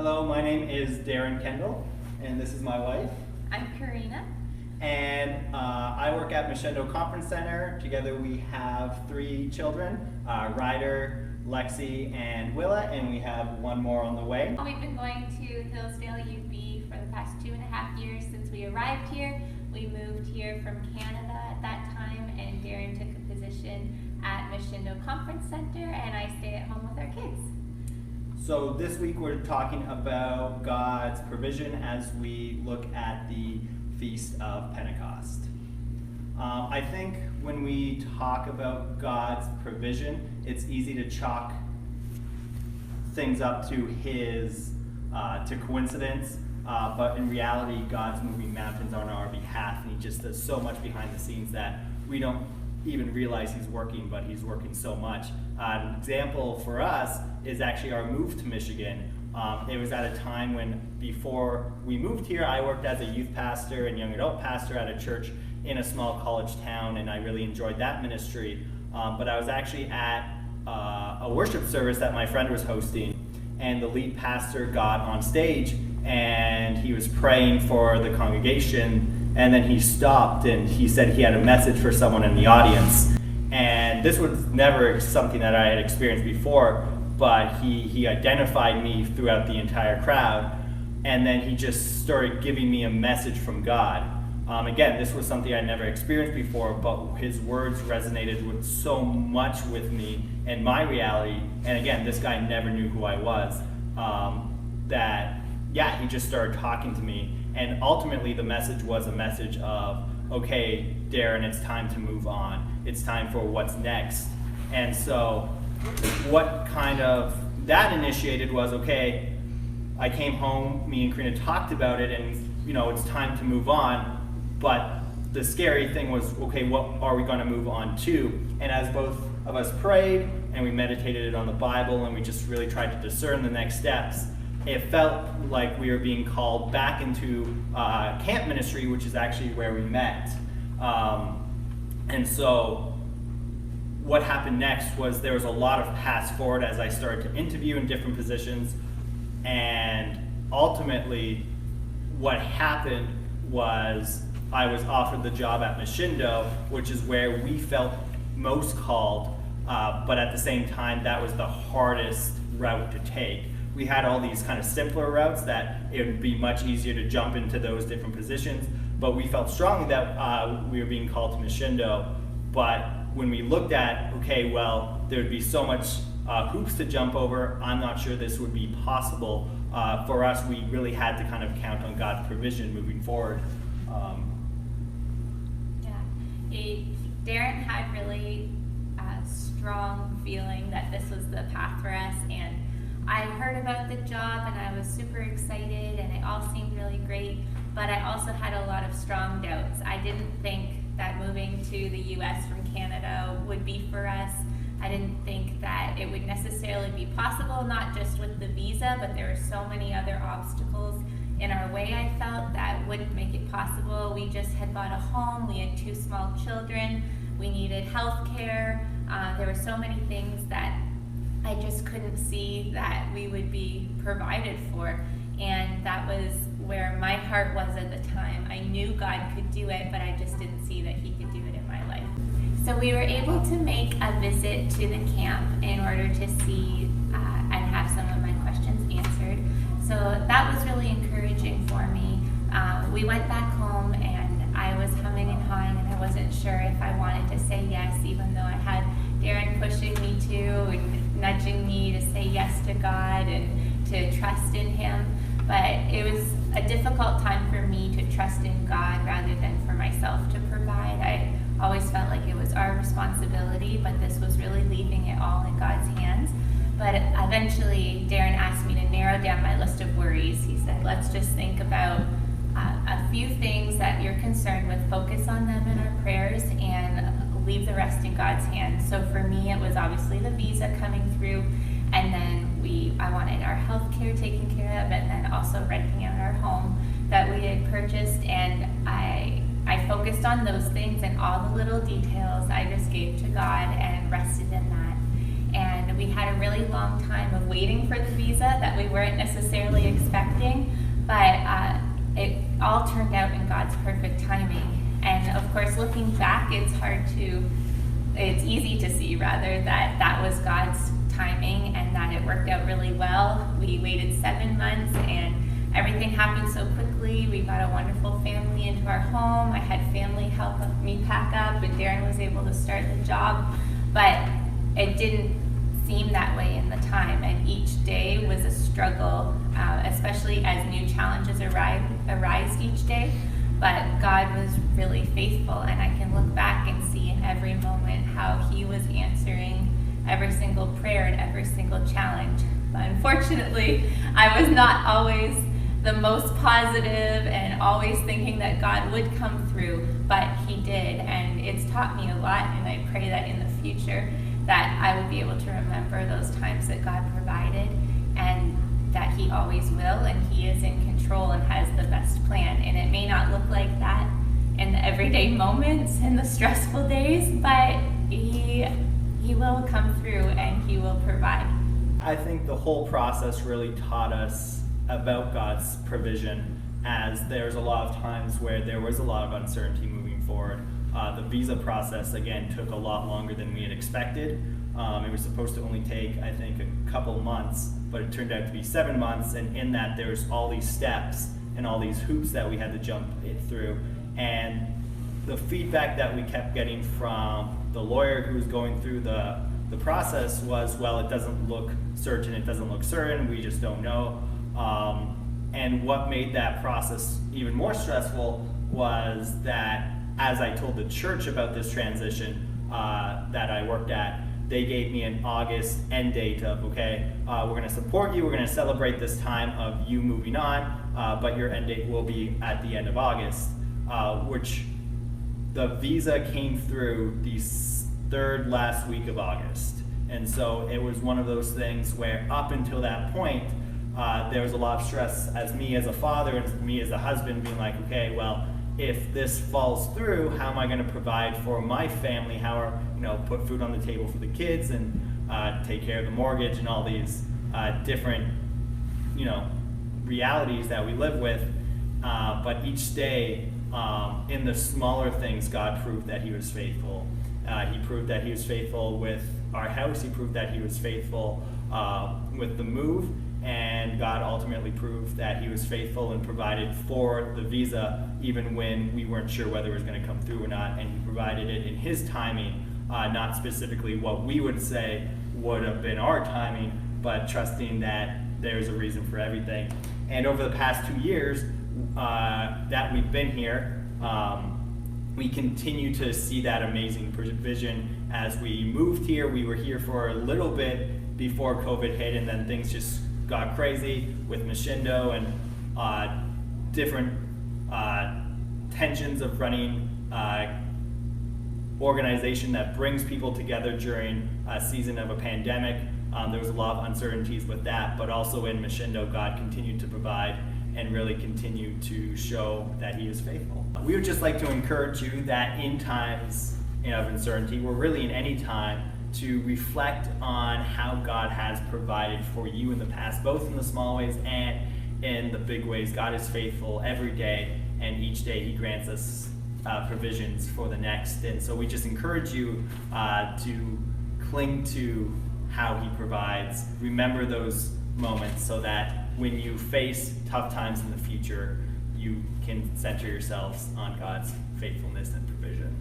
Hello, my name is Darren Kendall, and this is my wife. I'm Karina. And I work at Meshendo Conference Center. Together we have 3 children, Ryder, Lexi, and Willa, and we have one more on the way. We've been going to Hillsdale UB for the past 2.5 years since we arrived here. We moved here from Canada at that time, and Darren took a position at Meshendo Conference Center, and I stay at home with our kids. So this week we're talking about God's provision as we look at the Feast of Pentecost. I think when we talk about God's provision, it's easy to chalk things up to to coincidence, but in reality, God's moving mountains on our behalf, and He just does so much behind the scenes that we don't even realize He's working, but He's working so much. An example for us is actually our move to Michigan. It was at a time when, before we moved here, I worked as a youth pastor and young adult pastor at a church in a small college town, and I really enjoyed that ministry. But I was actually at a worship service that my friend was hosting, and the lead pastor got on stage and he was praying for the congregation, and then he stopped and he said he had a message for someone in the audience. And this was never something that I had experienced before, but he identified me throughout the entire crowd, and then he just started giving me a message from God. Again, this was something I never experienced before, but his words resonated with so much with me and my reality. And again, this guy never knew who I was. He just started talking to me. And ultimately, the message was a message of, okay, Darren, it's time to move on. It's time for what's next. And so what kind of that initiated was, okay, I came home, me and Karina talked about it, and it's time to move on. But the scary thing was, okay, what are we going to move on to? And as both of us prayed and we meditated on the Bible and we just really tried to discern the next steps, it felt like we were being called back into camp ministry, which is actually where we met. And so what happened next was there was a lot of paths forward as I started to interview in different positions. And ultimately, what happened was I was offered the job at Meshendo, which is where we felt most called, but at the same time, that was the hardest route to take. We had all these kind of simpler routes that it would be much easier to jump into those different positions, but we felt strongly that we were being called to Meshendo. But when we looked at, okay, well, there would be so much hoops to jump over, I'm not sure this would be possible. For us, we really had to kind of count on God's provision moving forward. Darren had really a strong feeling that this was the path for us, and I heard about the job and I was super excited and it all seemed really great, but I also had a lot of strong doubts. I didn't think that moving to the US from Canada would be for us. I didn't think that it would necessarily be possible, not just with the visa, but there were so many other obstacles in our way, I felt, that wouldn't make it possible. We just had bought a home, we had 2 small children, we needed health care. There were so many things that I just couldn't see that we would be provided for. And that was where my heart was at the time. I knew God could do it, but I just didn't see that He could do it in my life. So we were able to make a visit to the camp in order to see and have some of my questions answered. So that was really encouraging for me. We went back home and I was humming and hawing, and I wasn't sure if I wanted to say yes, even though I had Darren pushing me to and nudging me to say yes to God and to trust in Him. But it was a difficult time for me to trust in God rather than for myself to provide. I always felt like it was our responsibility, but this was really leaving it all in God's hands. But eventually, Darren asked me to narrow down my list of worries. He said, let's just think about a few things that you're concerned with, focus on them in our prayers, and leave the rest in God's hands. So for me, it was obviously the visa coming through, and then I wanted our health care taken care of, and then also renting out our home that we had purchased. And I focused on those things, and all the little details I just gave to God and rested in that. And and we had a really long time of waiting for the visa that we weren't necessarily expecting, but it all turned out in God's perfect timing. And of course, looking back, it's easy to see rather that was God's timing and that it worked out really well. We waited 7 months and everything happened so quickly. We got a wonderful family into our home. I had family help me pack up, and Darren was able to start the job. But it didn't seem that way in the time, and each day was a struggle, especially as new challenges arise each day. But God was really faithful, and I can look back and see in every moment how He was answering every single prayer and every single challenge. But unfortunately, I was not always the most positive and always thinking that God would come through, but He did, and it's taught me a lot, and I pray that in the future that I will be able to remember those times that God provided, and that He always will, and He is in control and has the best plan. And it may not look like that in the everyday moments, in the stressful days, but He will come through and He will provide. I think the whole process really taught us about God's provision, as there's a lot of times where there was a lot of uncertainty moving forward. The visa process, again, took a lot longer than we had expected. It was supposed to only take, I think, a couple months, but it turned out to be 7 months, and in that there's all these steps and all these hoops that we had to jump it through. And the feedback that we kept getting from the lawyer who was going through the process was, well, it doesn't look certain, we just don't know. And what made that process even more stressful was that as I told the church about this transition that I worked at, they gave me an August end date of, okay, we're going to support you, we're going to celebrate this time of you moving on, but your end date will be at the end of August, which the visa came through the third last week of August. And so it was one of those things where up until that point, there was a lot of stress as me as a father and me as a husband being like, okay, well, if this falls through, how am I going to provide for my family? How are, put food on the table for the kids and take care of the mortgage and all these different, realities that we live with. But each day, in the smaller things, God proved that He was faithful. He proved that He was faithful with our house. He proved that He was faithful with the move. And God ultimately proved that He was faithful and provided for the visa even when we weren't sure whether it was going to come through or not. And He provided it in His timing, not specifically what we would say would have been our timing, but trusting that there's a reason for everything. And over the past 2 years that we've been here, we continue to see that amazing provision. As we moved here, we were here for a little bit before COVID hit, and then things just got crazy with Mishindo and different tensions of running organization that brings people together during a season of a pandemic. There was a lot of uncertainties with that, but also in Mishindo, God continued to provide and really continued to show that He is faithful. We would just like to encourage you that in times of uncertainty, or really in any time, to reflect on how God has provided for you in the past, both in the small ways and in the big ways. God is faithful every day, and each day He grants us provisions for the next. And so we just encourage you to cling to how He provides. Remember those moments so that when you face tough times in the future, you can center yourselves on God's faithfulness and provision.